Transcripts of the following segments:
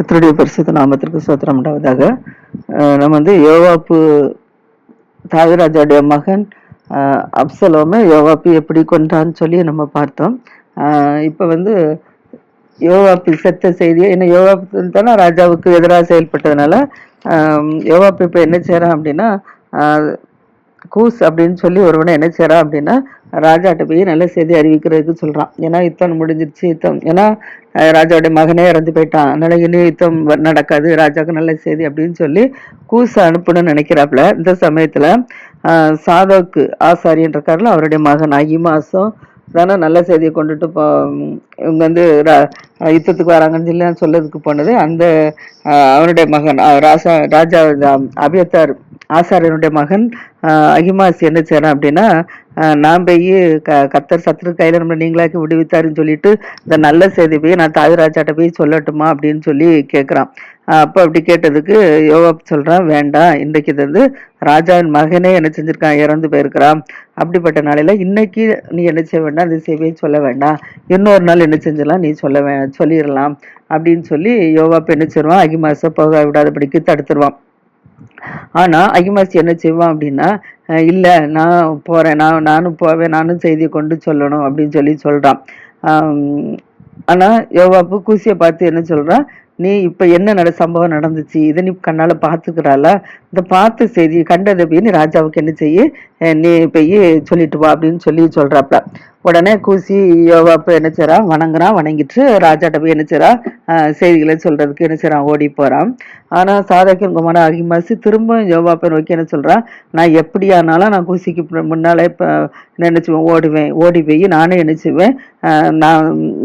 கர்த்தருடைய பரிசுத்த நாமத்திற்கு ஸ்தோத்திரம் உண்டாவதாக. நம்ம யோவாப்பு தாவீராஜாவுடைய மகன் அப்சலோமை யோவாப்பு எப்படி கொன்றான்னு சொல்லி நம்ம பார்த்தோம். இப்போ யோவாப்பு செத்த செய்தியை என்ன யோவாப்பு தானே ராஜாவுக்கு எதிராக செயல்பட்டதுனால யோவாப்பு இப்போ என்ன செய்யறான் அப்படின்னா கூஸ் அப்படின்னு சொல்லி ஒருவனை என்ன செய்யறான் அப்படின்னா ராஜாட்ட போய் நல்ல செய்தி அறிவிக்கிறதுக்கு சொல்றான். ஏன்னா யுத்தம் முடிஞ்சிருச்சு, ஏன்னா ராஜாவுடைய மகனே இறந்து போயிட்டான், அதனால இனி யுத்தம் நடக்காது, ராஜாவுக்கு நல்ல செய்தி அப்படின்னு சொல்லி கூச அனுப்பணும்னு நினைக்கிறாப்புல. இந்த சமயத்துல சாதோக்கு ஆசாரியன் இருக்காருல, அவருடைய மகன் அகிமாசும் தானே நல்ல செய்தியை கொண்டுட்டு இவங்க யுத்தத்துக்கு வராங்கன்னு சொல்லி சொல்லதுக்கு போனது. அந்த அவனுடைய மகன் ராஜா அபியத்தார் ஆசாரியனுடைய மகன் அகிமாஸ் என்ன செய்யறான் அப்படின்னா, நான் போய் கத்தர் சத்துரு கையில நம்ம நீங்களாக்கி விடுவித்தாருன்னு சொல்லிட்டு இந்த நல்ல செய்தி போய் நான் தாவீராஜாட்ட போய் சொல்லட்டுமா அப்படின்னு சொல்லி கேட்குறான். அப்போ அப்படி கேட்டதுக்கு யோவாப் சொல்றான், வேண்டாம், இன்றைக்கு இது ராஜாவின் மகனே என்ன செஞ்சிருக்கான், இறந்து போயிருக்கிறான். அப்படிப்பட்ட நாளையில இன்னைக்கு நீ என்ன செய்ய வேண்டாம், இந்த செய்தியை சொல்ல வேண்டாம், இன்னொரு நாள் என்ன செஞ்சிடலாம், நீ சொல்லிடலாம் அப்படின்னு சொல்லி யோவாப் என்ன செய்வான், அகிமாசை போக விடாதபடிக்கு தடுத்துருவான். ஆனா அகிமாசி என்ன செய்வான் அப்படின்னா, இல்ல நான் போறேன், நானும் போவேன், நானும் செய்தியை கொண்டு சொல்லணும் அப்படின்னு சொல்றான். ஆனா யோவாப்பு கூசியை பார்த்து என்ன சொல்றான், நீ இப்ப என்ன சம்பவம் நடந்துச்சு, இதை நீ கண்ணால பாத்துக்கிறாள, இந்த பார்த்த செய்தி கண்டதை போய் நீ ராஜாவுக்கு என்ன செய்ய, நீ போய் சொல்லிட்டு வா அப்படின்னு சொல்றாப்ல. உடனே கூசி யோவாப்பு என்ன செய்றான், வணங்கிட்டு ராஜாட்ட போய் என்ன செய்றான், செய்திகளை சொல்றதுக்கு என்ன செய்றான், ஓடி போறான். ஆனா சாதகன் குமார அகிமாசி திரும்ப யோவாப்பை நோக்கி என்ன சொல்றான், நான் எப்படியானாலும் நான் கூசிக்கு முன்னாலே இப்ப நினைச்சுவேன், ஓடி போய் நானே நினைச்சுவேன்,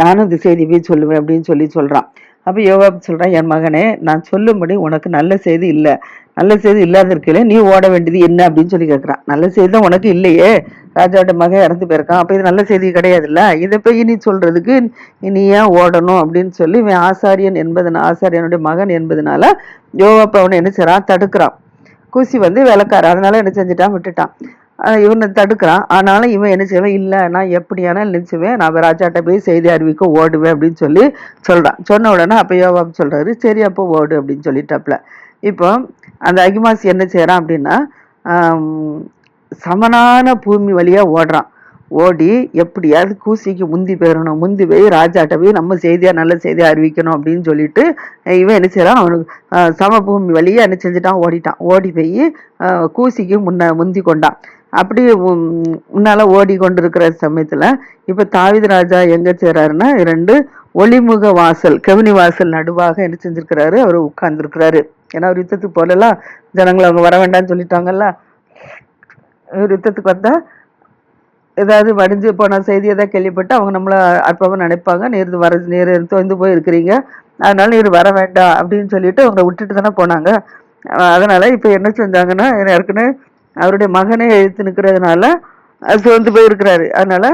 நானும் இந்த செய்தி போய் சொல்லுவேன் அப்படின்னு சொல்றான். அப்ப யோவாப் சொல்றான், என் மகனே, நான் சொல்லும்படி உனக்கு நல்ல செய்தி இல்லை, நல்ல செய்தி இல்லாத இருக்கல நீ ஓட வேண்டியது என்ன அப்படின்னு சொல்லி கேட்கிறான். நல்ல செய்தி தான் உனக்கு இல்லையே, ராஜாவோட மகன் இறந்து போயிருக்கான், அப்ப இது நல்ல செய்தி கிடையாது இல்ல, இதை போய் நீ சொல்றதுக்கு நீ ஏன் ஓடணும் அப்படின்னு சொல்லி இவன் ஆசாரியனுடைய மகன் என்பதனால யோவாப் அவனை என்ன செய்றான், தடுக்கிறான். கூசி வேலைக்காரன், அதனால என்ன செஞ்சுட்டான், விட்டுட்டான். இவனை தடுக்கிறான். ஆனாலும் இவன் என்ன செய்வேன், இல்லை நான் எப்படியானா நினைச்சுவேன், நான் ராஜாட்ட போய் செய்தி அறிவிக்க ஓடுவேன் அப்படின்னு சொல்றான். சொன்ன உடனே அப்ப யோவாப் சொல்றாரு, சரி அப்போ ஓடு அப்படின்னு சொல்லிட்டாப்ல. இப்போ அந்த அகிமாசி என்ன செய்யறான் அப்படின்னா, சமனான பூமி வழியா ஓடுறான். ஓடி எப்படியாவது கூசிக்கு முந்தி போய் ராஜாட்ட போய் நம்ம நல்ல செய்தியா அறிவிக்கணும் அப்படின்னு சொல்லிட்டு இவன் என்ன செய்யறான், அவனுக்கு சமபூமி வழியா என்ன செஞ்சுட்டான், ஓடி போய் கூசிக்கு முந்தி கொண்டான். அப்படி முன்னால ஓடி கொண்டிருக்கிற சமயத்துல இப்ப தாவீது ராஜா எங்க செய்யறாருன்னா, 2 ஒளிமுக வாசல், கெவினி வாசல் நடுவாக என்ன செஞ்சிருக்கிறாரு, அவர் உட்கார்ந்துருக்கிறாரு. ஏன்னா ஒரு யுத்தத்துக்கு போகலாம், ஜனங்களை அவங்க வர வேண்டாம்னு சொல்லிட்டாங்கல்ல. ஒரு யுத்தத்துக்கு வந்தா ஏதாவது வடிஞ்சு போன செய்தி ஏதாவது கேள்விப்பட்டு அவங்க நம்மள அற்பமா நினைப்பாங்க, நேரு தோய்ந்து போய் இருக்கிறீங்க, அதனால நீர் வர வேண்டாம் அப்படின்னு சொல்லிட்டு அவங்களை விட்டுட்டு தானே போனாங்க. அதனால இப்ப என்ன செஞ்சாங்கன்னா, ஏற்கனவே அவருடைய மகனே எழுத்து நிற்கிறதுனால சோர்ந்து போயிருக்கிறாரு, அதனால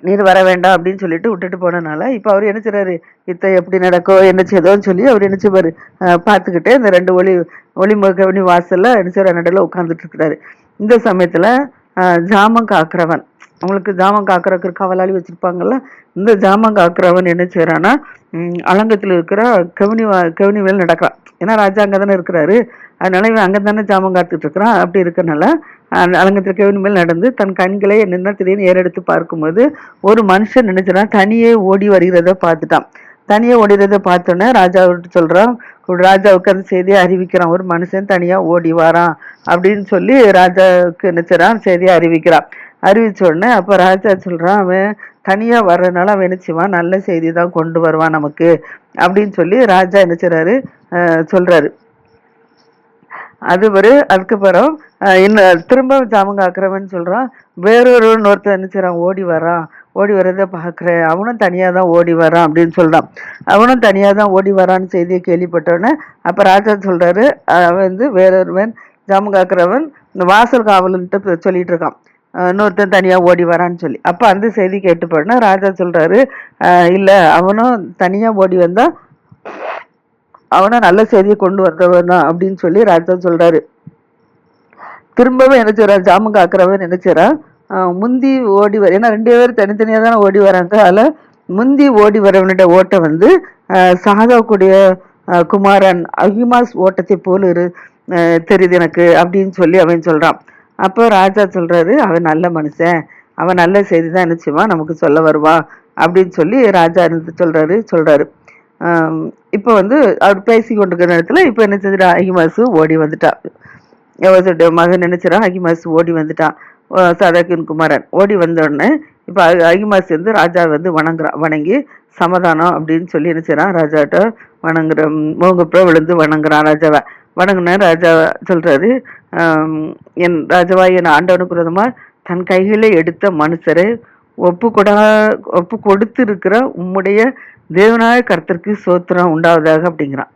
நீர் வர வேண்டாம் அப்படின்னு சொல்லிட்டு விட்டுட்டு போனதுனால இப்ப அவர் என்ன செய்றாரு, யுத்தம் எப்படி நடக்கோ என்ன செய்தோன்னு சொல்லி அவர் என்ன செய்வாரு, பார்த்துக்கிட்டே இந்த 2 ஒளிமுக வாசல்ல என்ன செய்யற நடுவில் உட்கார்ந்துட்டு இருக்கிறாரு. இந்த சமயத்துல ஜாமம் காக்குறவன், அவங்களுக்கு ஜாமம் காக்குறதுக்கு காவலாளி வச்சிருப்பாங்கல்ல, இந்த ஜாமம் காக்குறவன் என்ன செய்யறான்னா, அலங்கத்தில் இருக்கிற கவுனி மேல் நடக்கிறான். ஏன்னா ராஜா அங்கதானே இருக்கிறாரு, அதனால இவன் அங்கதானே ஜாமம் காத்துட்டு இருக்கிறான். அப்படி இருக்கனால அலங்கத்தில் கவுனி மேல் நடந்து தன் கண்களை என்னென்ன திடீர்னு ஏறெடுத்து பார்க்கும்போது ஒரு மனுஷன் நினைச்சான், தனியே ஓடி வருகிறத பார்த்துட்டான். தனியா ஓடிறத பார்த்தோன்னே ராஜாவிட்டு சொல்றான், ராஜாவுக்கு அந்த செய்தியை அறிவிக்கிறான், ஒரு மனுஷன் தனியா ஓடி வாரான் அப்படின்னு சொல்லி ராஜாவுக்கு நினைச்சான், செய்தியை அறிவிக்கிறான். அறிவிச்ச உடனே அப்ப ராஜா சொல்றான், அவன் தனியா வர்றதுனால அவன் நினைச்சுவான், நல்ல செய்தி தான் கொண்டு வருவான் நமக்கு அப்படின்னு சொல்லி ராஜா என்ன செய்றாரு, சொல்றாரு. அதுக்கப்புறம் இன்னும் திரும்ப ஜாமங்க ஆக்குறவன் சொல்றான், ஒருத்தர் என்ன செய்றான், ஓடி வர்றதை பாக்குறேன், அவனும் தனியா தான் ஓடி வரான் அப்படின்னு சொல்றான். அவனும் தனியா தான் ஓடி வரான்னு செய்தியை கேள்விப்பட்டோன்னே அப்ப ராஜா சொல்றாரு, அவன் வேறொருவன் ஜாமம் காக்குறவன் இந்த வாசல் காவல்ன்ட்டு சொல்லிட்டு இருக்கான், இன்னொருத்தன் தனியா ஓடி வரான்னு சொல்லி. அப்ப அந்த செய்தி கேட்டு போனா ராஜா சொல்றாரு, இல்ல அவனும் தனியா ஓடி வந்தா அவனை நல்ல செய்தியை கொண்டு வந்தவன் தான் அப்படின்னு சொல்லி ராஜா சொல்றாரு. திரும்பவும் என்ன செய்றான், ஜாமம் காக்குறவன் என்ன செய்றான், முந்தி ஓடி வர, ஏன்னா 2 பேரும் தனித்தனியா தானே ஓடி வராங்க, அதுல முந்தி ஓடி வரவனுடைய ஓட்டம் வந்து சாதாவுக்குடைய குமாரன் அகிமாஸ் ஓட்டத்தை போல தெரியுது எனக்கு அப்படின்னு சொல்லி அவன் சொல்றான். அப்போ ராஜா சொல்றாரு, அவன் நல்ல மனுஷன், அவன் நல்ல செய்தி தான் நிச்சயமா நமக்கு சொல்ல வருவா அப்படின்னு சொல்லி ராஜா சொல்றாரு. இப்போ வந்து அவர் பேசி கொண்டிருக்கிற நேரத்துல இப்போ என்ன செஞ்சிட்டா, அகிமாசு ஓடி வந்துட்டா. யோவாசுடைய மகன் நினைச்சிடான், அகிமாசு ஓடி வந்துட்டான். சாதாக்கின் குமாரன் ஓடி வந்த உடனே இப்போ அகிமாசு வந்து ராஜா வந்து வணங்கி சமாதானம் அப்படின்னு சொல்லி நினைச்சிடான். ராஜாட்ட வணங்குற மோகப்ப விழுந்து வணங்குறான் ராஜாவை. வணங்குன ராஜா சொல்றாரு, என் ராஜாவா என் ஆண்டவனுக்கு விரோதமா தன் கையில எடுத்த மனுஷரை ஒப்பு கொடுத்து இருக்கிற உம்முடைய தேவனாய கர்த்தருக்கு சோத்திரம் உண்டாவதாக அப்படிங்கிறான்.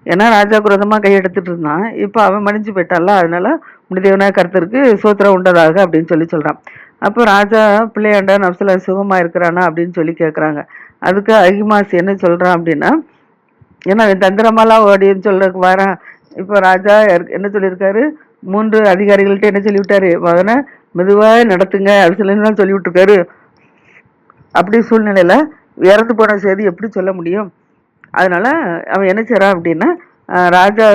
ஏன்னா ராஜா குரோதமா கை எடுத்துட்டு இருந்தான், இப்போ அவன் மன்னிச்சு போயிட்டான்ல, அதனால உடைய தேவனாய கர்த்தருக்கு சோத்திரம் உண்டதாக அப்படின்னு சொல்லி சொல்றான். அப்போ ராஜா பிள்ளையாண்டன் அப்சலோம் சுகமா இருக்கிறானா அப்படின்னு சொல்லி கேட்குறாங்க. அதுக்கு அகிமாஸ் என்ன சொல்றான் அப்படின்னா, ஏன்னா தந்திரமாலாம் ஓடின்னு சொல்றதுக்கு வரான். இப்போ ராஜா என்ன சொல்லியிருக்காரு, 3 அதிகாரிகள்கிட்ட என்ன சொல்லிவிட்டாரு, மகனை மெதுவாக நடத்துங்க அப்படின்னு தான் சொல்லி விட்டுருக்காரு. அப்படி சூழ்நிலையில இறந்து போன செய்தி எப்படி சொல்ல முடியும்? அதனால அவன் என்ன செய்றான் அப்படின்னா, ராஜா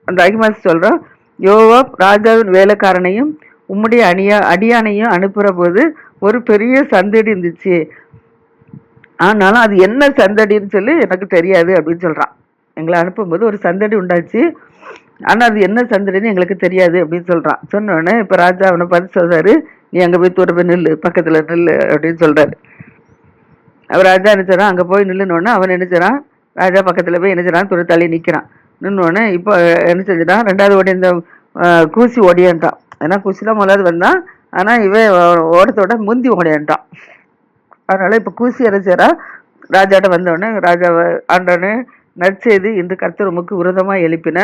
அந்த அகிமாஸ் சொல்றான், யோவாப் ராஜாவின் வேலைக்காரனையும் உம்முடைய அடியானையும் அனுப்புற போது ஒரு பெரிய சந்தடி இருந்துச்சு, ஆனாலும் அது என்ன சந்தடின்னு சொல்லி எனக்கு தெரியாது அப்படின்னு சொல்றான். எங்களை அனுப்பும்போது ஒரு சந்தடி உண்டாச்சு, ஆனா அது என்ன சந்தடின்னு எங்களுக்கு தெரியாது அப்படின்னு சொல்றான். சொன்னோடனே இப்ப ராஜா அவனை பார்த்து சொல்றாரு, நீ அங்க போய் தூர போய் நில்லு, பக்கத்துல நில்லு அப்படின்னு சொல்றாரு. அவர் ராஜா நினைச்சாரான், அங்க போய் நில்லுனோடனே அவன் நினைச்சாரான், ராஜா பக்கத்துல போய் நினைச்சாரான், துரத்தாளி நிக்கிறான். நின்னோடனே இப்போ என்ன செஞ்சிட்டான், 2வது ஓடி இந்த கூசி ஓடியான்ட்டான். ஏன்னா கூசி தான் முதலாவது வந்தான், ஆனா இவன் ஓடத்தோட முந்தி ஓடியான்ட்டான். அதனால இப்ப கூசி என்ன செய்றா, ராஜாட்ட வந்தோடனே ராஜாவை ஆண்டோடனே நற்செய்து, இன்று கர்த்தர் உமக்கு விரதமா எழுப்பின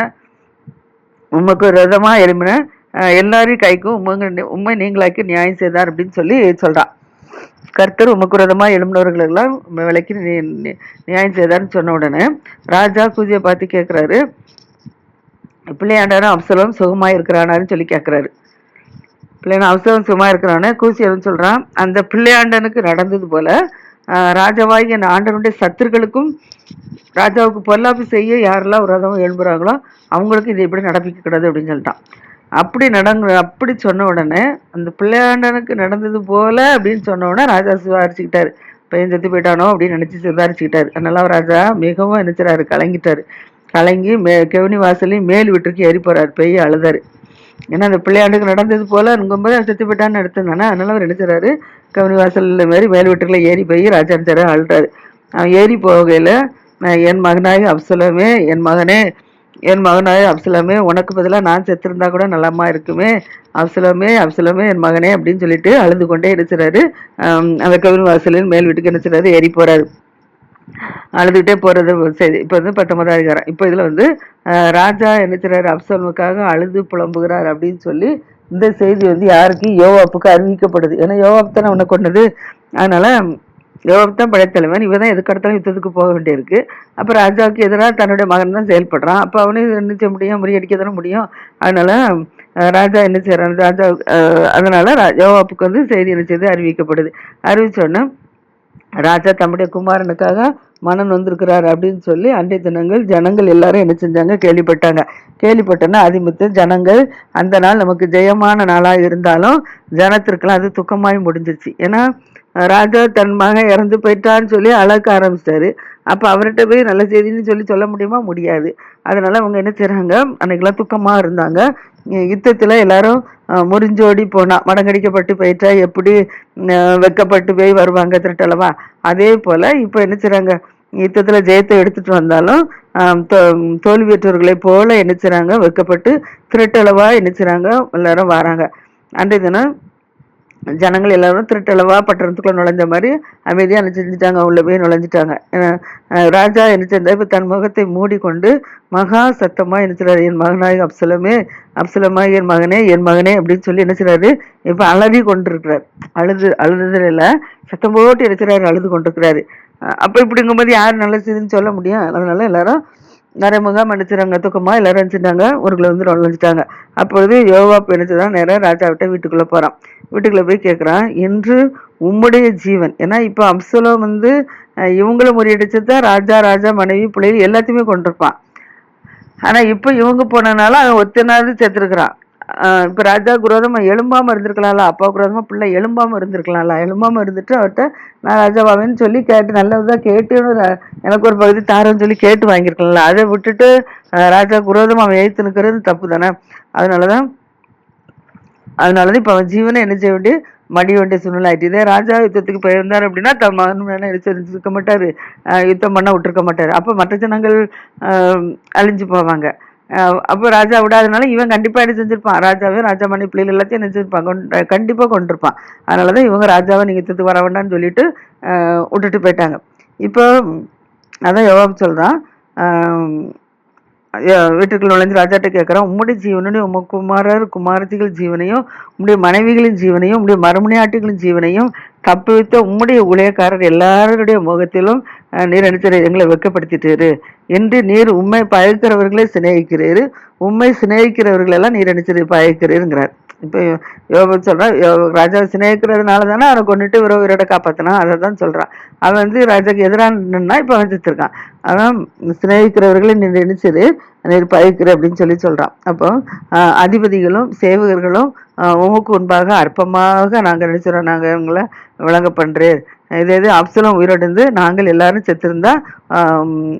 எல்லாரையும் கைக்கும் உண்மை நீங்களாக்கி நியாயம் செய்தார் அப்படின்னு சொல்லி சொல்றான். கர்த்தர் உமக்கு விரதமா எழும்பினவர்களெல்லாம் விலைக்கு நியாயம் செய்தார்னு சொன்ன உடனே ராஜா கூசியை பார்த்து கேட்கிறாரு, பிள்ளையாண்டாரும் அப்சலோம் சுகமா இருக்கிறானான்னு சொல்லி கேட்கிறாரு. பிள்ளையான அப்சலோம் சுகமா இருக்கிறானே கூசியன்னு சொல்றான், அந்த பிள்ளையாண்டனுக்கு நடந்தது போல ராஜாவாகி என் ஆண்டனுடைய சத்துருக்களுக்கும் ராஜாவுக்கு பொல்லாப்பு செய்ய யாரெல்லாம் விரதம் எழும்புறாங்களோ அவங்களுக்கு இது எப்படி நடப்பிக்க கூடாது அப்படின்னு சொல்லிட்டான். அப்படி சொன்ன உடனே அந்த பிள்ளையாண்டனுக்கு நடந்தது போல அப்படின்னு சொன்ன உடனே ராஜா சுதாரிச்சுக்கிட்டாரு. பையன் செத்து போயிட்டானோ அப்படின்னு நினைச்சு சுதாரிச்சுக்கிட்டாரு. அதனால ராஜா மிகவும் நினைச்சாரு, கலங்கி கெவனி வாசலையும் மேல் வீட்டுக்கு ஏறி போறாரு, பெய்ய அழுதாரு. ஏன்னா அந்த பிள்ளையாண்டுக்கு நடந்தது போல இருக்கும்போது செத்து போயிட்டான்னு எடுத்தானே, அதனால அவர் நினைச்சாரு, கவனி வாசல் மாரி மேல் வீட்டுக்குள்ள ஏறி போய் ராஜா நினைச்சாரு, அழுறாரு. அவன் ஏறி போகையில, என் மகனாய் அப்சலோமே, என் மகனாய் அப்சலோமே, உனக்கு பதிலாக நான் செத்திருந்தா கூட நலமா இருக்குமே, அப்சலோமே என் மகனே அப்படின்னு சொல்லிட்டு அழுது கொண்டே நினைச்சாரு. அந்த கவின் வாசலின் மேல் வீட்டுக்கு நினைச்சாரு, ஏறி போறாரு. அழுதுகிட்டே போறது சரி. இப்போ வந்து 19வது அதிகாரம். இப்போ இதுல வந்து ராஜா நினைச்சாரு, அப்சலோமுக்காக அழுது புலம்புகிறார் அப்படின்னு சொல்லி இந்த செய்தி வந்து யாருக்கு, யோவாப்புக்கு அறிவிக்கப்படுது. ஏன்னா யோவாப் தானே அவனை கொண்டது, அதனால யோவாப் தான் படைத்தலைவன், இவன் தான் எதுக்கு அடுத்தாலும் யுத்தத்துக்கு போக வேண்டியிருக்கு. அப்போ ராஜாவுக்கு எதிராக தன்னுடைய மகன் தான் செயல்படுறான், அப்போ அவனையும் என்ன செய்ய முடியும், முறியடிக்க தானே முடியும். அதனால ராஜா என்ன செய்யறான், அதனால யோவாப்புக்கு வந்து செய்தி என்ன செய்து அறிவிக்கப்படுது. அறிவிச்சோன்னா ராஜா தம்முடைய குமாரனுக்காக மனம் வந்திருக்கிறாரு அப்படின்னு சொல்லி அன்றைய தினங்கள் ஜனங்கள் எல்லாரும் என்ன செஞ்சாங்க, கேள்விப்பட்டோன்னா அதிமுத்த ஜனங்கள் அந்த நாள் நமக்கு ஜெயமான நாளாக இருந்தாலும் ஜனத்திற்கெல்லாம் அது துக்கமாய் முடிஞ்சிருச்சு. ஏன்னா ராஜா தன் மகன் இறந்து போயிட்டான்னு சொல்லி அழக்க ஆரம்பிச்சிட்டாரு. அப்போ அவர்கிட்ட போய் நல்ல செய்தின்னு சொல்ல முடியுமா, முடியாது. அதனால அவங்க என்ன செய்றாங்க, அன்னைக்கெல்லாம் துக்கமாக இருந்தாங்க. யுத்தத்தில் எல்லாரும் முறிஞ்சோடி போனா, மடங்கடிக்கப்பட்டு போயிட்டா எப்படி வெக்கப்பட்டு போய் வருவாங்க திருட்டளவா, அதே போல இப்போ என்ன செய்றாங்க, யுத்தத்தில் ஜெயத்தை எடுத்துட்டு வந்தாலும் தோல்வியற்றவர்களை போல என்ன செய்றாங்க, வெக்கப்பட்டு திருட்டளவா என்ன செய்றாங்க, எல்லாரும் வராங்க. அன்றைய தினம் ஜனங்கள் எல்லாரும் திருட்டளவா பட்டணத்துக்குள்ள நுழைஞ்ச மாதிரி அமைதியா என்ன செஞ்சுட்டாங்க, உள்ள போய் நுழைஞ்சிட்டாங்க. ராஜா என்ன செஞ்சா, இப்ப தன் முகத்தை மூடிக்கொண்டு மகா சத்தமா என்ன செய்றாரு, என் மகனாய் அப்சலோமா என் மகனே அப்படின்னு சொல்லி என்ன செய்றாரு, இப்ப அலறி கொண்டிருக்கிறார். அழுதுல இல்ல, சத்தம் போட்டு என்ன செய்றாரு, அழுது கொண்டிருக்கிறாரு. அப்ப இப்படிங்கும்போது யாரு நல்ல செய்தின்னு சொல்ல முடியும். அதனால எல்லாரும் நரைமுகம் அடிச்சுறாங்க, துக்கமா எல்லாரும் நினைச்சிட்டாங்க, ஊருக்குள்ள வந்து நுழைஞ்சிட்டாங்க. அப்பொழுது யோவாப் நினைச்சுதான் நேரம் ராஜா விட்ட வீட்டுக்குள்ள போறான். வீட்டுக்குள்ள போய் கேட்கிறான், இன்று உம்முடைய ஜீவன். ஏன்னா இப்ப அப்சலோம் வந்து இவங்களும் முறியடிச்சுதான் ராஜா, ராஜா மனைவி பிள்ளைகள் எல்லாத்தையுமே கொண்டிருப்பான். ஆனா இப்ப இவங்க போனனால அவன் ஒத்தனாவது செத்துருக்கிறான். இப்ப ராஜா குரோதமா எழும்பாம இருந்திருக்கலாம்ல, அப்பா குரோதமா பிள்ளை எழும்பாம இருந்திருக்கலாம்ல, எழும்பாம இருந்துட்டு அவர்கிட்ட நான் ராஜாவாவேன்னு சொல்லி கேட்டு நல்லதா கேட்டு எனக்கு ஒரு பகுதி தாரன்னு சொல்லி கேட்டு வாங்கியிருக்கலாம்ல. அதை விட்டுட்டு ராஜா குரோதமா அவன் எழுத்து நிற்கிறது தப்பு தானே. அதனாலதான் அதனாலதான் இப்ப அவன் ஜீவனை என்ன செய்ய வேண்டிய மடிய வேண்டிய சூழ்நிலை ஆயிட்டு. இதே ராஜா யுத்தத்துக்கு போயிருந்தார் அப்படின்னா தன் மகன் இருக்க மாட்டாரு, யுத்தம் பண்ண விட்டுருக்க மாட்டாரு. அப்ப மற்ற ஜனங்கள் அழிஞ்சு போவாங்க. அப்போ ராஜா விடாதனால இவன் கண்டிப்பா என்ன செஞ்சிருப்பான், ராஜாவே ராஜா மணி பிள்ளைகள் எல்லாத்தையும் என்ன செஞ்சிருப்பான், கண்டிப்பா கொண்டிருப்பான். அதனாலதான் இவங்க ராஜாவை நீங்க யுத்தத்துக்கு வர வேண்டாம்னு சொல்லிட்டு விட்டுட்டு போயிட்டாங்க. இப்போ அதான் யோவாப் சொல்றான், வீட்டுக்குள்ள நுழைஞ்சு ராஜாட்ட கேட்கிறான், உம்முடைய ஜீவனையும் உம குமாரர் குமாரத்திகள் ஜீவனையும் உம்முடைய மனைவிகளின் ஜீவனையும் உம்முடைய மறுமனையாட்டிகளின் ஜீவனையும் தப்புவித்த உம்முடைய ஊழியக்காரர் எல்லாருடைய முகத்திலும் நீர் நினைச்ச எங்களை வெக்கப்படுத்திட்டாரு என்று நீர் உண்மை பயக்கிறவர்களே சிநேகிக்கிறீரு, உண்மை சிநேகிக்கிறவர்களெல்லாம் நீர் நினைச்சது பயக்கிறீருங்கிறார். இப்போ யோபு சொல்றான், ராஜாவை சிநேகிக்கிறதுனால தானே அவனை கொண்டுட்டு உயிரோட காப்பாத்தினான். அதை தான் சொல்றான். அவன் வந்து ராஜாக்கு எதிரானா இப்ப அவன் செத்துருக்கான். அதான் சிநேகிக்கிறவர்களை நீ நினைச்சது நீர் பயக்கிற அப்படின்னு சொல்றான். அப்போ அதிபதிகளும் சேவகர்களும் உமக்கு முன்பாக அற்பமாக நாங்க நினைச்சிடறோம், நாங்க இவங்களை விளங்க பண்றேன். இதே அப்சலோம் உயிரோடு நாங்கள் எல்லாரும் செத்திருந்தா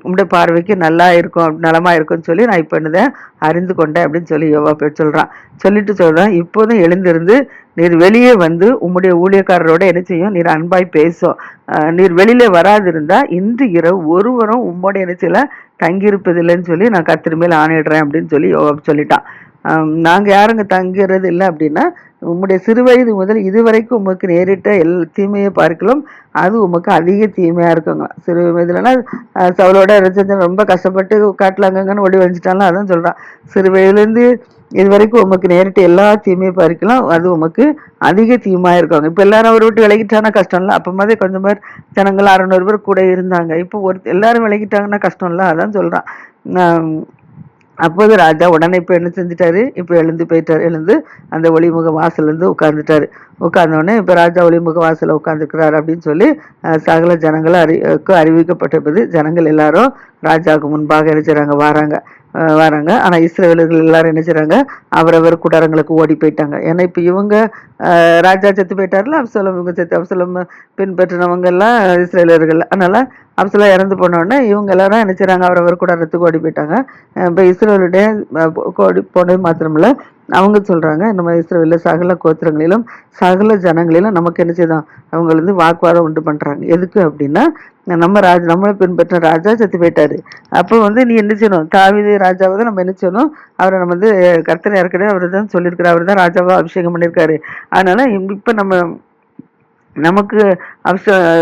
உங்களுடைய பார்வைக்கு நல்லா இருக்கும், நலமா இருக்கும்னு சொல்லி நான் இப்ப என்னதை அறிந்து கொண்டேன் அப்படின்னு சொல்லி யோவாப் சொல்றான். சொல்லிட்டு சொல்றான், இப்போதும் எழுந்திருந்து நீர் வெளியே வந்து உம்முடைய ஊழியக்காரரோட என்ன செய்யும், நீர் அன்பாய் பேசும். நீர் வெளியில வராதிருந்தா இன்று இரவு ஒருவரும் உம்மோட என்னச்சில தங்கியிருப்பதில்லைன்னு சொல்லி நான் கர்த்தர் மேல் ஆணையிடுறேன் அப்படின்னு சொல்லி யோவாப் சொல்லிட்டான். நாங்க யாருங்க தங்குறது இல்லை அப்படின்னா, உம்முடைய சிறு வயது முதல் இதுவரைக்கும் உமக்கு நேரிட்ட தீமையை பார்க்கலாம் அது உமக்கு அதிக தீமையா இருக்குங்க. சிறு வயதுலன்னா சவுளோட ரொம்ப கஷ்டப்பட்டு காட்டுல அங்கங்கன்னு ஓடி வந்துட்டாலும் அதான் சொல்றான், சிறு வயதுலேருந்து இது வரைக்கும் உமக்கு நேரிட்ட எல்லா தீமையை பார்க்கலாம் அது உமக்கு அதிக தீமையா இருக்காங்க. இப்ப எல்லாரும் அவரை விட்டு விலகிட்டானா கஷ்டம் இல்லை. அப்ப மாதிரி கொஞ்சம் பேர் ஜனங்கள் 600 பேர் கூட இருந்தாங்க. இப்போ எல்லாரும் விலகிட்டாங்கன்னா கஷ்டம் இல்லை. அதான் சொல்றான். அப்போது ராஜா உடனே இப்போ என்ன செஞ்சிட்டாரு, இப்போ எழுந்து போயிட்டாரு. எழுந்து அந்த ஒளிமுக வாசல் இருந்து உட்கார்ந்துட்டாரு. உட்கார்ந்தோடனே இப்போ ராஜா ஒளிமுக வாசல உட்கார்ந்துக்கிறாரு அப்படின்னு சொல்லி சகல ஜனங்கள் அறிவிக்கப்பட்டது. ஜனங்கள் எல்லாரும் ராஜாவுக்கு முன்பாக என்ன செய்றாங்க, வராங்க. ஆனா இஸ்ரவேலர்கள் எல்லாரும் என்ன செய்றாங்க, அவரவர் குடாரங்களுக்கு ஓடி போயிட்டாங்க. ஏன்னா இப்ப இவங்க ராஜா செத்து போயிட்டாருல, அப்சலோம் இவங்க செத்து அப்சலோம் பின்பற்றினவங்க எல்லாம் இஸ்ரவேலர்கள். அதனால அப்சலோம் இறந்து போனோடனே இவங்க எல்லாரும் என்ன செய்றாங்க, அவரவர் குடாரத்துக்கு ஓடி போயிட்டாங்க. இப்ப இஸ்ரவேலுடைய ஓடி போனது மாத்திரமில்ல, அவங்க சொல்றாங்க, நம்ம இஸ்ரவேல்ல சகல கோத்திரங்களிலும் சகல ஜனங்களிலும் நமக்கு என்ன செய்தான், அவங்க வந்து வாக்குவாதம் உண்டு பண்றாங்க. எதுக்கு அப்படின்னா, நம்மளை பின்பற்ற ராஜா செத்து போயிட்டாரு. அப்போ வந்து நீ என்ன செய்யணும், தாவீது ராஜாவை தான் நம்ம என்ன செய்யணும், அவரை நம்ம வந்து கர்த்தர் ஏற்கனவே அவர் தான் சொல்லியிருக்கிறார், அவர் தான் ராஜாவா அபிஷேகம் பண்ணியிருக்காரு. அதனால இப்ப நமக்கு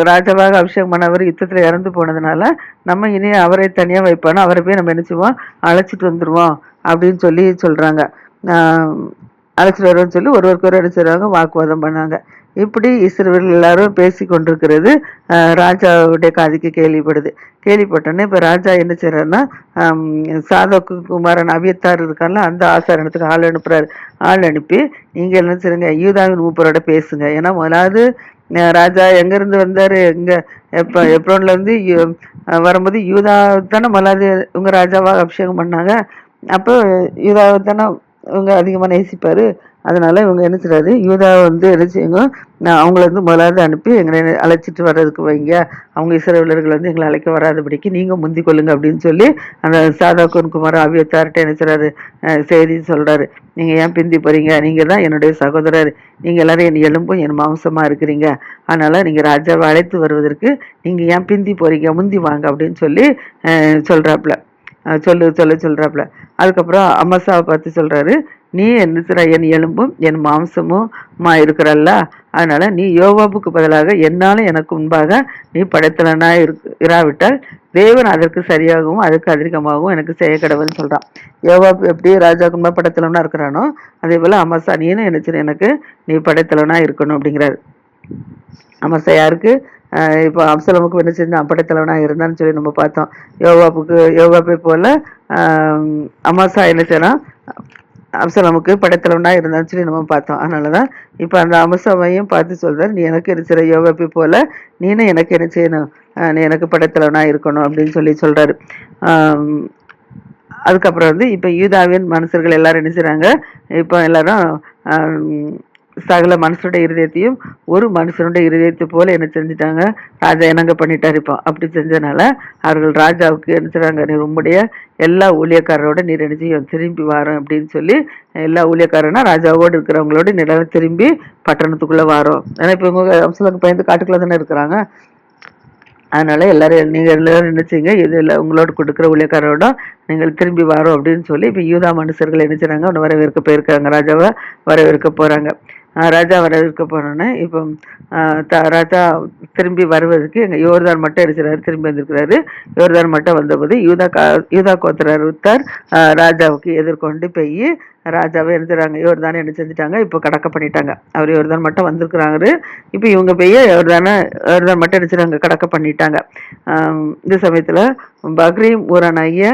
ராஜாவாக அபிஷேகம் பண்ணவர் யுத்தத்துல இறந்து போனதுனால நம்ம இனி அவரை தனியா வைப்பானோ அவரை போய் நம்ம என்ன செய்வோம், அழைச்சிட்டு வந்துருவோம் அப்படின்னு சொல்றாங்க. அழைச்சிட்டு வருவோம்னு சொல்லி ஒருவருக்கு ஒரு அடிச்சிருவாங்க, வாக்குவாதம் பண்ணாங்க. இப்படி இஸ்ரவேல் எல்லாரும் பேசி கொண்டிருக்கிறது ராஜாவுடைய காதுக்கு கேள்விப்பட்டோன்னே இப்ப ராஜா என்ன செய்யறாருன்னா, சாதோக்கு குமாரன் அபியத்தார் இருக்கான்ல, அந்த ஆசாரத்துக்கு ஆள் அனுப்பி நீங்க என்ன செய்யுங்க, யூதாவின் மூப்பரோட பேசுங்க. ஏன்னா முதலாவது ராஜா எங்க இருந்து வந்தாரு, எப்ரோன்ல இருந்து வரும்போது யூதா தானே முதலாவது இவங்க ராஜாவாக அபிஷேகம் பண்ணாங்க. அப்போ யூதாவை தானே இவங்க அதிகமா நேசிப்பாரு. அதனால இவங்க என்ன செய்றாரு, யூதாவை வந்து என்ன செய்யுங்க, அவங்கள வந்து முதலாவது அனுப்பி எங்களை அழைச்சிட்டு வர்றதுக்கு வைங்க, அவங்க இஸ்ரவேலர்கள் வந்து எங்களை அழைக்க வராதபடிக்கு நீங்க முந்தி கொள்ளுங்க அப்படின்னு சொல்லி அந்த சாதோக்கு குமார் அபியத்தார்ட்ட என்ன செய்றாரு, செய்தி சொல்றாரு. நீங்க ஏன் பிந்தி போறீங்க, நீங்க தான் என்னுடைய சகோதரர், நீங்க எல்லாரும் என் எலும்பும் என் மாംசமா இருக்கிறீங்க, அதனால நீங்க ராஜாவை அழைத்து வருவதற்கு நீங்க ஏன் பிந்தி போறீங்க, முந்தி வாங்க அப்படின்னு சொல்லி சொல்றாப்புல சொல்றாப்புல. அதுக்கப்புறம் அமசாவை பார்த்து சொல்றாரு, நீ என்ன என் எலும்பும் என் மாംசமும் இருக்கிறல்ல, அதனால நீ யோவாபுக்கு பதிலாக என்னாலும் எனக்கு முன்பாக நீ படைத்தலனா இராவிட்டால் தேவன் அதற்கு சரியாகவும் அதற்கு அதிகமாகவும் எனக்கு செய்ய கடவுள்னு சொல்றான். யோவாப் எப்படி ராஜாவுக்கு முன்பா படைத்தலனா இருக்கிறானோ அதே போல அமசா நீனும் என்ன எனக்கு நீ படைத்தலனா இருக்கணும் அப்படிங்கிறாரு. அமசா யாருக்கு, இப்போ அப்சலோமுக்கு என்ன செஞ்சான், படைத்தலைவனா இருந்தான்னு சொல்லி நம்ம பார்த்தோம். யோவாப்பை போல அமசா என்ன செய்யறான், அப்சலோமுக்கு படைத்தலைவனா இருந்தான்னு சொல்லி நம்ம பார்த்தோம். அதனாலதான் இப்ப அந்த அம்சவையும் பார்த்து சொல்றாரு, நீ எனக்கு என்ன செய்ற, யோவாப்பை போல நீனும் எனக்கு என்ன செய்யணும், நீ எனக்கு படைத்தலைவனா இருக்கணும் அப்படின்னு சொல்லி சொல்றாரு. ஆஹ் அதுக்கப்புறம் வந்து இப்ப யூதாவின் மனுஷர்கள் எல்லாரும் என்ன செய்றாங்க, இப்போ எல்லாரும் சகல மனுஷனுடைய இருதயத்தையும் ஒரு மனுஷனுடைய இருதயத்தை போல என்ன செஞ்சுட்டாங்க, ராஜா இணங்க பண்ணிட்டாரு. இப்போ அப்படி செஞ்சதுனால அவர்கள் ராஜாவுக்கு என்ன செய்றாங்க, நீ உம்முடைய எல்லா ஊழியக்காரரோட நீர் என்ன செய்யும் திரும்பி வாரோம் அப்படின்னு சொல்லி, எல்லா ஊழியக்காரனா ராஜாவோடு இருக்கிறவங்களோட நிலம் திரும்பி பட்டணத்துக்குள்ள வாரோம். ஏன்னா இப்ப இவங்க அம்சலுக்கு பயந்து காட்டுக்குள்ள தானே இருக்கிறாங்க. அதனால எல்லாரும் நீங்க எல்லாரும் என்ன செய்யுங்க, இதுல உங்களோட கொடுக்குற ஊழியக்காரோட நீங்கள் திரும்பி வரோம் அப்படின்னு சொல்லி இப்ப யூதா மனுஷர்கள் என்ன செய்றாங்க, அவனை வரவேற்க போயிருக்காங்க, ராஜாவை வரவேற்க போறாங்க. ராஜா வரவேற்க போனோன்னே இப்போ ராஜா திரும்பி வருவதற்கு எங்க யோர்தான் மட்டும் எடுக்கிறாரு, திரும்பி வந்திருக்கிறாரு. யோர்தான் மட்டும் வந்தபோது யூதா கோத்திரர் ருத்தர் ராஜாவுக்கு எதிர்கொண்டு போய் ராஜாவை எழுதுறாங்க, யோர்தானே என்ன செஞ்சுட்டாங்க, இப்போ கடக்க பண்ணிட்டாங்க. அவர் யோர்தான் மட்டும் வந்திருக்கிறாரு, இப்போ இவங்க போய் யோர்தான் மட்டும் எடுத்துறாங்க, கடக்க பண்ணிட்டாங்க. இந்த சமயத்துல பக்ரீம் ஊரானாகிய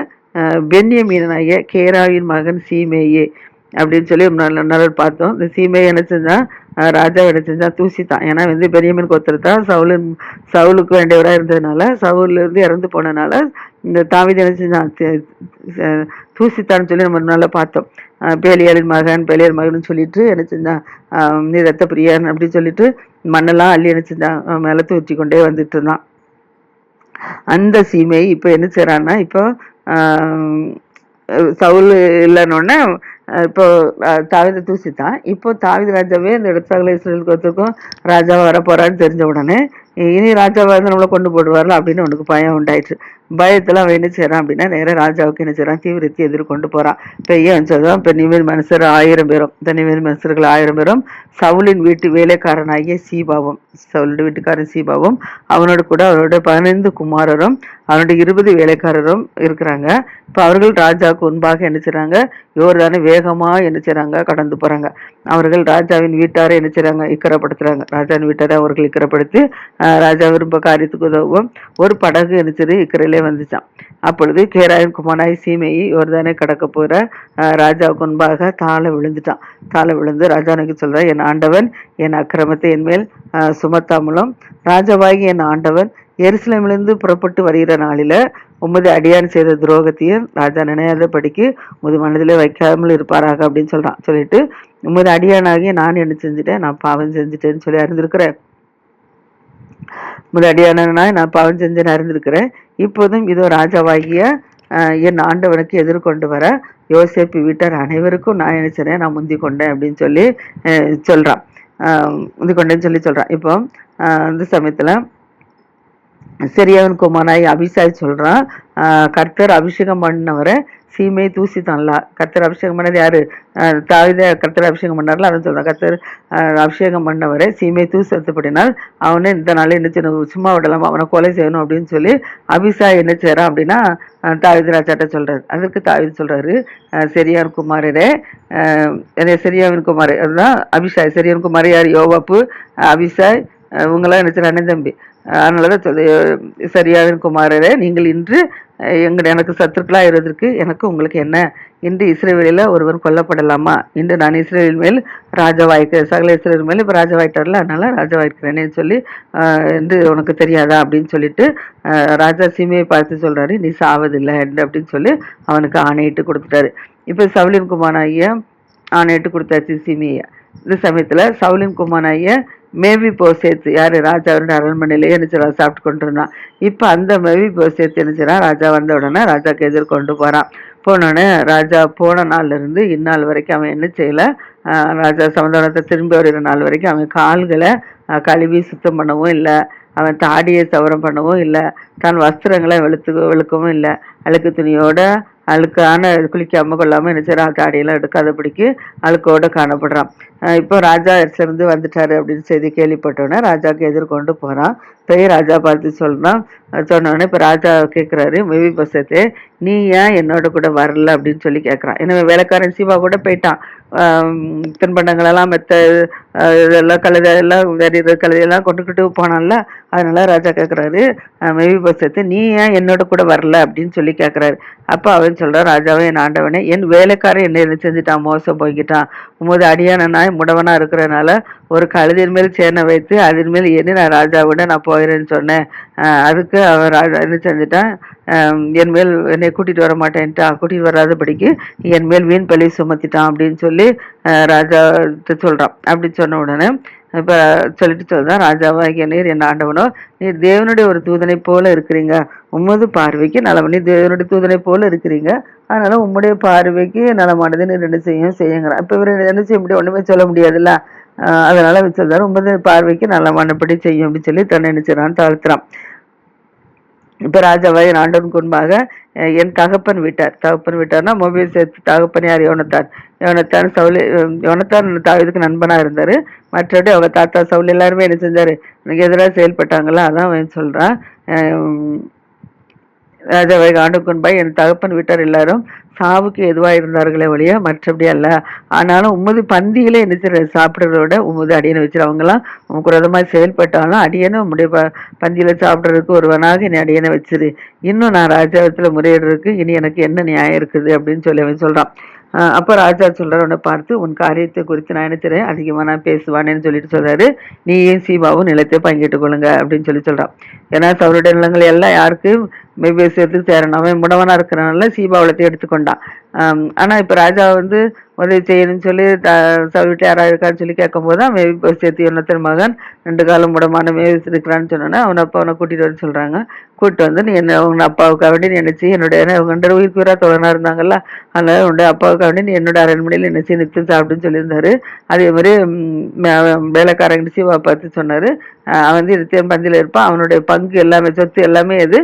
பென்யமீனாகிய கேராவின் மகன் சீமேயே அப்படின்னு சொல்லி நல்ல பார்த்தோம். இந்த சீமையை என்ன செஞ்சான், ராஜா என்ன செஞ்சான், தூசித்தான். ஏன்னா வந்து பெரியமீன் கோத்திரத்தான் சவுலுக்கு வேண்டியவரா இருந்ததுனால, சவுல்ல இருந்து இறந்து போனதுனால இந்த தாவீது என்ன செஞ்சான், தூசித்தான்னு சொல்லி நம்ம நல்லா பார்த்தோம். பேலியலின் மகன் சொல்லிட்டு என்ன செஞ்சான், நீ ரத்த பிரியன் அப்படின்னு சொல்லிட்டு மண்ணெல்லாம் அள்ளி என்ன செஞ்சான், மேல தூச்சி கொண்டே வந்துட்டு இருந்தான். அந்த சீமை இப்ப என்ன செய்யறான்னா, இப்போ சவுல் இல்லைன்னொன்னே இப்போ தாவீதை தூசித்தான். இப்போ தாவீது ராஜாவே இந்த இடத்துல இஸ்ரேலுக்கு ஒருத்தருக்கும் ராஜாவா வர போறான்னு தெரிஞ்ச உடனே இனி ராஜாவா இருந்து நம்மளை கொண்டு போடுவார்ல அப்படின்னு அவனுக்கு பயம் உண்டாயிடுச்சு. பயத்துல அவன் என்ன செய்யறான் அப்படின்னா, நேரம் ராஜாவுக்கு என்ன செய்யறான், தீவிரத்தை எதிர்கொண்டு போறான். பெய்ய சொல்றான், இப்ப நிமிர் மனுஷர் 1000 பேரும், இந்த நிமிர் மனுஷர்கள் 1000 பேரும் சவுலின் வீட்டு வேலைக்காரனாகிய சீபாவும், சவுலுடைய வீட்டுக்காரன் சீபாவும் அவனோட கூட அவரோட 15 குமாரரும் அவனுடைய 20 வேலைக்காரரும் இருக்கிறாங்க. இப்ப அவர்கள் ராஜாவுக்கு முன்பாக என்ன செய்றாங்க, யோர்தானை வேகமா என்ன செய்றாங்க, கடந்து போறாங்க. அவர்கள் ராஜாவின் வீட்டாரை என்ன செய்றாங்க, இக்கரப்படுத்துறாங்க. ராஜாவின் வீட்டாரை அவர்கள் இக்கரப்படுத்தி ராஜா விரும்ப காரியத்துக்கு உதவும் ஒரு படகு என்ன செய்து இக்கரையிலே வந்துச்சான். அப்பொழுது கேராயின் குமாரனாய் சீமையை யோர்தானை கடக்க போற ராஜாவுக்கு முன்பாக தாழ விழுந்துட்டான். தாழ விழுந்து ராஜானுக்கு சொல்ற, என் ஆண்டவன் என் அக்கிரமத்தை என் மேல் சுமத்தாமலும் ராஜாவாகி என் ஆண்டவன் எருசலேமிலிருந்து புறப்பட்டு வருகிற நாளில உமது அடியான் செய்த துரோகத்தையும் ராஜா நினையாத படிக்கு உமது மனதிலே வைக்காமல் இருப்பாராக அப்படின்னு சொல்றான். சொல்லிட்டு உமது அடியானாகிய நான் என்ன செஞ்சுட்டேன், நான் பாவம் செஞ்சுட்டேன்னு சொல்லி அறிந்திருக்கிறேன். உமது அடியானாய் நான் பாவம் செஞ்சேன்னு அறிந்திருக்கிறேன். இப்போதும் இதோ ராஜாவாகிய என் ஆண்டவனுக்கு எதிர்கொண்டு வர யோசேப்பு வீட்டார் அனைவருக்கும் நான் என்ன செய்றேன், நான் முந்தி கொண்டேன் அப்படின்னு சொல்லி சொல்றான். முந்தி கொண்டேன்னு சொல்லி சொல்றான். இப்போ அந்த சமயத்துல செரியாவின் குமாரனாய் அபிஷாய் சொல்றான், கர்த்தர் அபிஷேகம் பண்ணவரை சீமை தூசித்தான்ல. கர்த்தர் அபிஷேகம் பண்ணது யாரு, தாவீத கர்த்தர் அபிஷேகம் பண்ணார்ல, அவன் சொல்றான், கர்த்தர் அபிஷேகம் பண்ணவரை சீமை தூசத்துப்படினால் அவனை இந்த நாள் என்ன செய்யணும், சும்மா விடலாம், அவனை கொலை செய்யணும் அப்படின்னு சொல்லி அபிஷாய் என்ன செய்யறான் அப்படின்னா தாவீது ராஜாட்ட சொல்றாரு. அதற்கு தாவீது சொல்றாரு, செரியான் குமாரரே, செரியாவின் குமார் அதுதான் அபிஷாய். செரியான் குமார் யார், யோவாப்பு, அபிஷாய், இவங்கெல்லாம் என்ன செய்யற அண்ணன் தம்பி. அதனாலதான் சொல்லு, சரியாவின் குமாரரே, நீங்கள் இன்று எனக்கு சத்துருக்களா இருவதற்கு எனக்கு உங்களுக்கு என்ன, இன்று இஸ்ரேவேலில ஒருவன் கொல்லப்படலாமா, இன்று நான் இஸ்ரேல் மேல் ராஜாவாய்க்கிறேன், சகல இஸ்ரேல் மேல் இப்ப ராஜாவாயிட்டார்ல, அதனால ராஜாவாய்க்கிறேன்னு சொல்லி என்று உனக்கு தெரியாதா அப்படின்னு சொல்லிட்டு ராஜா சீமையை பார்த்து சொல்றாரு, நீ சாவதில்லை அப்படின்னு சொல்லி அவனுக்கு ஆணையிட்டு கொடுத்துட்டாரு. இப்ப சவுலின் குமாரனாகிய ஆணையிட்டு கொடுத்தாச்சு சீமையை. இந்த சமயத்துல சவுலின் குமாரனாகிய மேவி போசேத்து யாரு, ராஜாவோட அரண்மனையிலேயே என்ன சாப்பிட்டு கொண்டு இருந்தான். இப்ப அந்த மேவி போசேத்து என்ன செய்யறான், ராஜா வந்த உடனே ராஜாக்கு எதிர்கொண்டு போறான். போனோடனே ராஜா போன நாள்ல இருந்து இந்நாள் வரைக்கும் அவன் என்ன செய்யல, ராஜா சமாதானத்தை திரும்பி வருகிற நாள் வரைக்கும் அவன் கால்களை கழுவி சுத்தம் பண்ணவும் இல்லை, அவன் தாடியை சவரம் பண்ணவும் இல்லை, தான் வஸ்திரங்களை வெளுக்கவும் இல்லை, அழுக்கு துணியோட அழுக்கான குளிக்காம கொள்ளாம என்ன செய்யறான், தாடியெல்லாம் எடுக்காதபடிக்கு அழுக்கோட காணப்படுறான். இப்போ ராஜா இருந்து வந்துட்டாரு அப்படின்னு செய்தி கேள்விப்பட்டோன்னே ராஜாவுக்கு எதிர்கொண்டு போறான். போய் ராஜா பார்த்து சொல்றான். சொன்ன உடனே இப்ப ராஜா கேட்கிறாரு மெவிபோசேத்து, நீ ஏன் என்னோட கூட வரல அப்படின்னு சொல்லி கேட்கறான். ஏன்னா வேலைக்காரன் சீபா கூட போயிட்டான். தின்பண்டங்கள் எல்லாம் இதெல்லாம் கழுதை எல்லாம் வேற கழுதையெல்லாம் கொண்டுகிட்டு போனான்ல. அதனால ராஜா கேட்கிறாரு மெவிபோசேத்து, நீ ஏன் என்னோட கூட வரல அப்படின்னு சொல்லி கேட்கிறாரு. அப்ப அவன் சொல்றான், ராஜாவே என் ஆண்டவனே, என் வேலைக்காரன் என்ன செஞ்சுட்டான், மோசம் போய்கிட்டான். உமது அடியானாய் முடவனா இருக்கிறதுனால ஒரு கழுதின் மேல் சேனை வைத்து அதன் மேல் ஏறி நான் ராஜாவோட நான் போயிறேன்னு சொன்னேன். அதுக்கு அவன் ராஜா என்ன செஞ்சுட்டான், என் மேல் என்னை கூட்டிட்டு வர மாட்டேன்ட்டான், கூட்டிட்டு வராதபடிக்கு என் மேல் வீண் பழி சுமத்திட்டான் அப்படின்னு சொல்லி ராஜா சொல்றான். அப்படி சொன்ன உடனே இப்ப சொல்லிட்டு சொல்றான், ராஜாவாகிய நீர் என் ஆண்டவனோ, நீர் தேவனுடைய ஒரு தூதனை போல இருக்கிறீங்க, உமது பார்வைக்கு நலம, நீ தேவனுடைய தூதனை போல இருக்கிறீங்க, அதனால உம்முடைய பார்வைக்கு நலமானது நீர் என்ன செய்யுங்கிறான். இப்ப இவர் என்ன செய்ய முடியும், ஒண்ணுமே சொல்ல முடியாதுல்ல. அதனால சொல்றாரு, உமது பார்வைக்கு நலமானபடி செய்யும் அப்படின்னு சொல்லி தன்னை நினைச்சான், தாழ்த்துறான். இப்ப ராஜாவாய் ஆண்டவனுக்கு முன்பாக என் தகப்பன் விட்டார்னா மொபைல் சேர்த்து தகப்பன் யார், யோனத்தான் சவுலி. யோனத்தான் தாவீதுக்கு நண்பனா இருந்தாரு. மற்றபடி அவங்க தாத்தா சவுல் எல்லாருமே என்ன செஞ்சாரு, எனக்கு எதிராக செயல்பட்டாங்களா. அதான் அவன் சொல்றான், ராஜாவை ஆண்டுக்கு முன்பாக என் தகப்பன் வீட்டார் எல்லாரும் சாவுக்கு எதுவா இருந்தார்களே ஒழிய மற்றபடி அல்ல. ஆனாலும் உமது பந்தியிலே என்ன செய்ய சாப்பிட்றதோட உமது அடியனை வச்சு அவங்களாம் உமக்கு விதமாக செயல்பட்டாலும் அடியனை உம்முடைய பந்தியில சாப்பிட்றதுக்கு ஒருவனாக என்னை அடியனை வச்சிரு. இன்னும் நான் ராஜாவத்துல முறையிடுறதுக்கு இனி எனக்கு என்ன நியாயம் இருக்குது அப்படின்னு சொல்லி அவன் சொல்றான். அப்ப ராஜா சொல்ற உன்னை பார்த்து, உன் காரியத்தை குறித்து நான் நினைக்கிறேன் அதிகமா நான் பேசுவானேன்னு சொல்லிட்டு சொல்றாரு, நீயும் சீபாவும் நிலத்தை பங்கிட்டு கொள்ளுங்க அப்படின்னு சொல்லி சொல்றான். ஏன்னா சவுளுடைய நிலங்கள் எல்லாம் யாருக்கு, மெய்பேசியத்துக்கு சேரணும். அவன் முடவனா இருக்கிறனால சீபாவளத்தை எடுத்துக்கொண்டான். ஆனா இப்ப ராஜா வந்து உதவி செய்யணும்னு சொல்லி சவுல்கிட்ட யாராவது இருக்கான்னு சொல்லி கேட்கும் போதுதான் மெய்பேசியத்து யோனத்தான் மகன் 2 காலம் முடமான மேய்ஸ் இருக்கிறான்னு சொன்னோன்னா அவனை அப்பா அவனை கூட்டிட்டு வர சொல்றாங்க. கூப்பிட்டு வந்து, நீ என்ன உங்க அப்பாவுக்காக வேண்டி நீ நினைச்சு என்னுடைய உங்க உயிருக்கு உயிரா தோழனா இருந்தாங்கல்ல, அதனால உன்னுடைய அப்பாவுக்காக வேண்டி நீ என்னோட அரண்மனையில் நினைச்சு நித்து சாப்பிட்டுன்னு சொல்லியிருந்தாரு. அதே மாதிரி வேலைக்காரங்க சீவா பார்த்து சொன்னாரு, அவன் வந்து இது பந்தியில இருப்பான், அவனுடைய பங்கு எல்லாமே சொத்து எல்லாமே எது,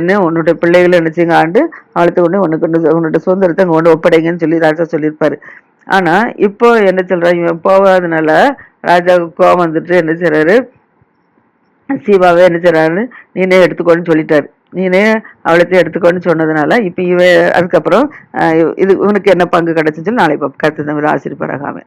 நீ உன்னுடைய பிள்ளைகளை நினைச்சுங்க ஆண்டு அவளுக்கு கொண்டு உன்னுடைய சுதந்திரத்தை கொண்டு ஒப்படைங்கன்னு சொல்லி ராஜா சொல்லியிருப்பாரு. ஆனா இப்போ என்ன சொல்றாங்க, இவன் போகாதனால ராஜாவுக்கு கோபம் வந்துட்டு என்ன செய்யறாரு, சீபாவே என்ன செய்யறாரு, நீனே எடுத்துக்கோன்னு சொல்லிட்டாரு. நீனே அவளத்தையும் எடுத்துக்கோன்னு சொன்னதுனால இப்ப இவன் அதுக்கப்புறம் இது உனக்கு என்ன பங்கு கிடைச்சுன்னு சொல்லி நாளை கருத்து ஆசிரியப்பராகாம